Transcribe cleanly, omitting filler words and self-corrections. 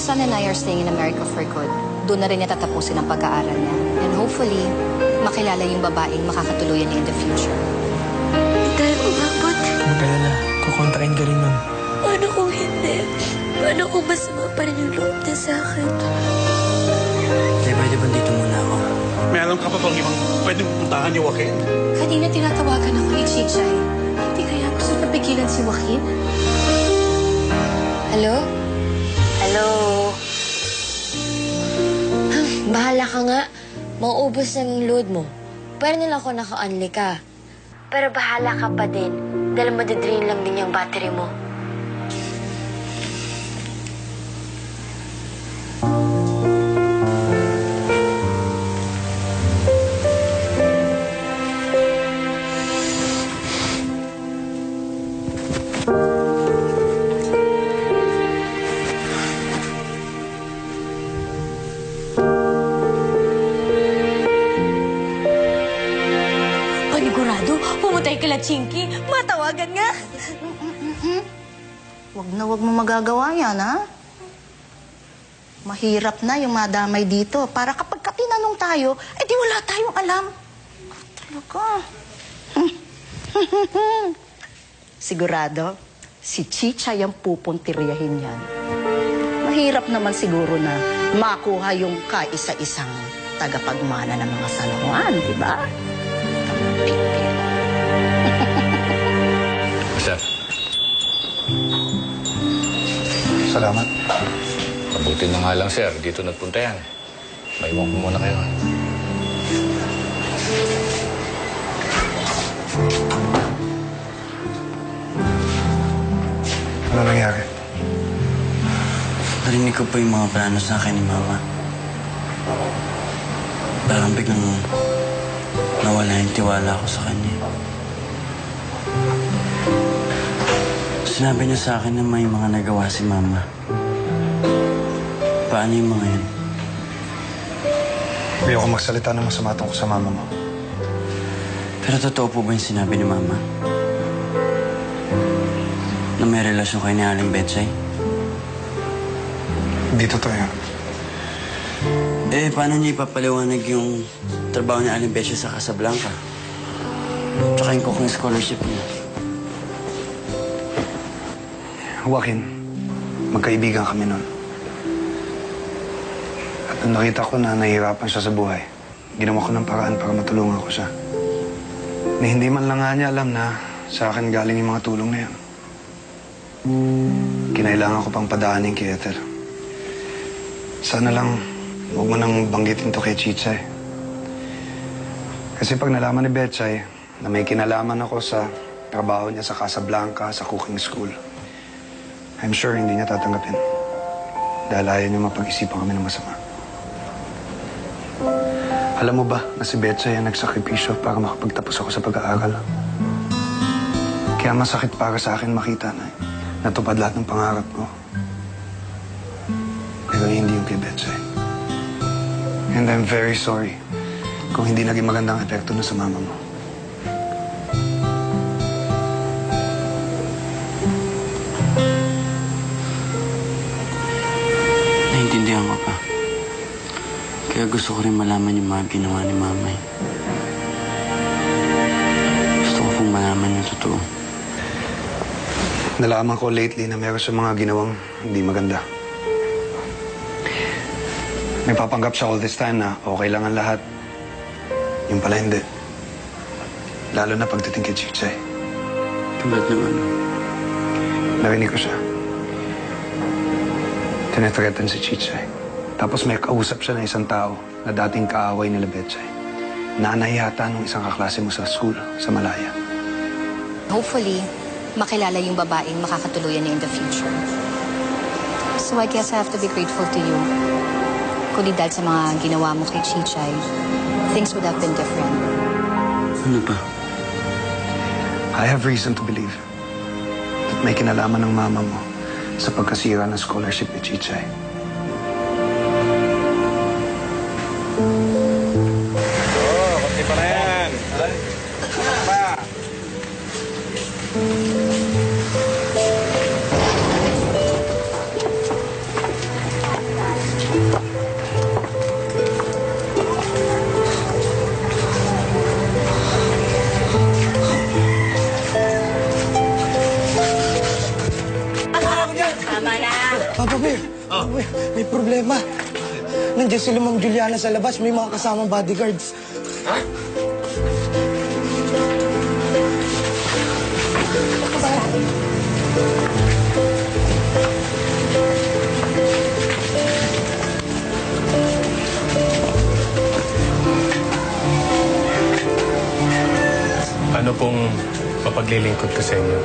son and I are staying in America for good. Doon na rin niya tatapusin ang pag-aaral niya. And hopefully, makilala yung babaeng makakatuluyan niya in the future. Tayo umabot. Mag-alala, kukontrain ka rin nun. Paano kung hindi? Paano kung masama pa rin yung loob niya sa akin? Tay, pwede ba dito muna ako? Meron ka pa bang ibang pwedeng puntahan ni Joaquin? Kanina tinatawagan ako ni Chichay. Hindi kaya gusto napigilan si Joaquin? Hello? Hello? Bahala ka nga. Mauubos na ng load mo. Pero nila ako naka-unli ka. Pero bahala ka pa din. Dahil madidrain lang din yung battery mo. Panigurado, pumunta kay Chinky. Matawagan nga. Wag mo magagawa yan, ha? Mahirap na yung madamay dito. Para kapag tinanong tayo, di wala tayong alam. Talaga. Sigurado, si Chicha yung pupuntiryahin yan. Mahirap naman siguro na makuha yung kaisa-isang tagapagmana ng mga salamuan, di ba? Sir. Salamat. Mabuti na nga lang, sir. Dito nagpunta yan. Maiwan ko muna kayo. Ano nangyari? Narinig ko po yung mga plano sa akin ni Mama. Parang biglang nawala yung tiwala ko sa kanya. Sinabi niya sa akin na may mga nagawa si Mama. Paano yung mga yun? Ayoko magsalita ng masama tungkol sa mama mo. Pero totoo po ba yung sinabi ni Mama? Na may relasyon kayo ni Aling Betchay? Hindi totoo yan. Paano niya ipapaliwanag yung trabaho ni Aling Betchay sa Casablanca? Tsaka yung cooking scholarship niya? Joaquin, magkaibigan kami nun. At nung nakita ko na nahihirapan siya sa buhay, ginawa ko ng paraan para matulungan ko siya. Na hindi man lang nga niya alam na sa akin galing yung mga tulong na yan. Kinailangan ko pang padaanin kay Ethel. Sana lang huwag mo nang banggitin to kay Chichay. Kasi pag nalaman ni Betchay na may kinalaman ako sa trabaho niya sa Casablanca, sa cooking school, I'm sure hindi niya tatanggapin. Dahil ayaw niya mapag-isipan kami ng masama. Alam mo ba na si Betchay ang nagsakripisyo para makapagtapos ako sa pag-aaral? Kaya masakit para sa akin makita na natupad lahat ng pangarap ko. Pero hindi yung kay Betchay. And I'm very sorry kung hindi naging magandang epekto na sa mama mo. Naiintindihan ko pa. Kaya gusto ko rin malaman yung mga ginawa ni Mama. Gusto ko pong malaman yung totoo. Nalaman ko lately na meron sa mga ginawang hindi maganda. May papanggap siya all this time na okay lang ang lahat. Yung pala hindi. Lalo na pagdating kay Chichay. Tulad ng ano? Narinig ko siya. Tinetretan si Chichay. Tapos may kausap siya ng isang tao na dating kaaway nila Betchay. Nanay yata nung isang kaklase mo sa school, sa Malaya. Hopefully, makilala yung babaeng makakatuluyan niya in the future. So I guess I have to be grateful to you. Kundi dahil sa mga ginawa mo kay Chichay, things would have been different. Ano ba? I have reason to believe that may kinalaman ng mama mo sa pagkasira ng scholarship ni Chichay. Konti pa na yan. Pa. Robert, may problema. Nandiyan sila Ma'am Juliana sa labas. May mga kasamang bodyguards. Ha? Ano pong papaglilingkod ko sa inyo?